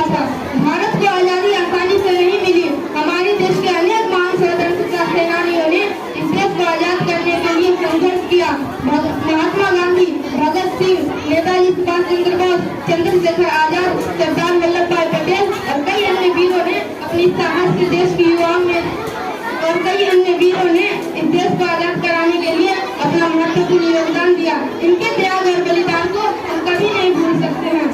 था। भारत को आजादी आसानी से नहीं मिली। हमारे देश के अनेक महान स्वतंत्रता सेनानियों ने इस देश को आजाद करने के लिए संघर्ष किया। महात्मा गांधी, भगत सिंह, नेताजी सुभाष चंद्र बोस, चंद्रशेखर आजाद, सरदार वल्लभ भाई पटेल और कई अन्य वीरों ने अपनी साहस से देश की युवाओं में और कई अन्य वीरों ने इस देश को आजाद कराने के लिए अपना महत्वपूर्ण योगदान दिया। इनके त्याग और बलिदान को हम कभी नहीं भूल सकते हैं।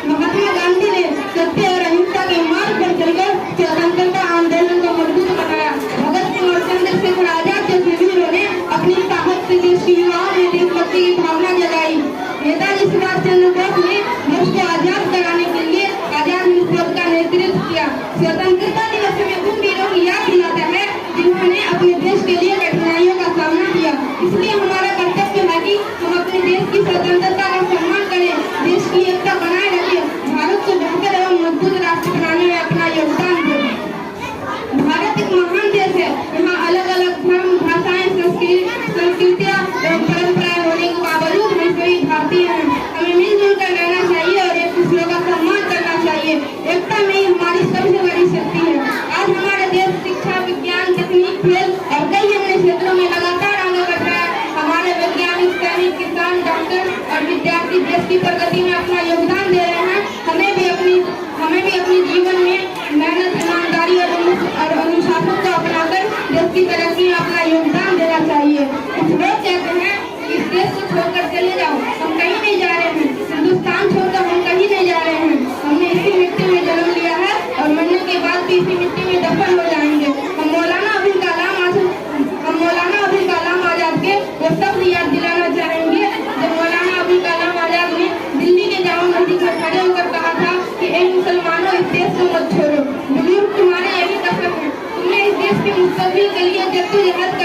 महात्मा गांधी ने सत्य और अहिंसा के मार्ग पर चलकर स्वतंत्रता आंदोलन को मजबूत बनाया। भगत सिंह और चंद्रशेखर आजाद जैसे वीरों ने अपनी साहस से देश की युवाओं में देशभक्ति की भावना जगाई। नेताजी सुभाष चंद्र बोस ने देश को आजाद कराने के लिए आजाद हिंद फौज का नेतृत्व किया। स्वतंत्रता दिवस में उन वीरों की याद दिलाता है जिन्होंने अपने देश के लिए कठिनाइयों का सामना किया। इसलिए हमारा कर्तव्य है कि हम अपने देश की स्वतंत्रता का सम्मान करें, देश की एकता बनाए रखें, भारत को बेहतर एवं मजबूत राष्ट्र बनाने में अपना योगदान दें। भारत एक महान देश है। यहाँ अलग अलग धर्म, भाषाएं, संस्कृतियाँ एवं परंपराएं होने के बावजूद हम सभी भारतीय हैं। हमें मिलजुल कर रहना चाहिए और एक दूसरे का सम्मान करना चाहिए। एकता में ही हमारी सबसे बड़ी शक्ति है। आज हमारा देश शिक्षा, विज्ञान, तकनीक, खेल और कई अन्य क्षेत्रों में लगातार आगे बढ़ रहा है। हमारे वैज्ञानिक, सैनिक, किसान, डॉक्टर और विद्यार्थी देश की प्रगति में अपना योगदान दे रहे हैं। हमें भी अपने जीवन में मेहनत, ईमानदारी और अनुशासन को अपनाकर देश की तरक्की में अपना योगदान देना चाहिए। कुछ लोग कहते हैं कि इस देश को छोड़कर चले जाओ, हम कहीं नहीं जा रहे हैं। हिंदुस्तान छोड़कर हम कहीं नहीं जा रहे हैं। हमने इसी मिट्टी में जन्म लिया है और मरने के बाद भी इसी मिट्टी में दफन हो जाएंगे। हम मौलाना अबुल कलाम आजाद के वो शब्द याद दिलाना चाहेंगे जब मौलाना अबुल कलाम आजाद ने दिल्ली के जामा मस्जिद में खड़े होकर कहा था कि ए मुसलमानों, इस देश को मत छोड़ो। बुजुर्ग, तुम्हारे यही कसम है, तुमने इस देश के मुस्तकबिल के लिए जद्दोजहद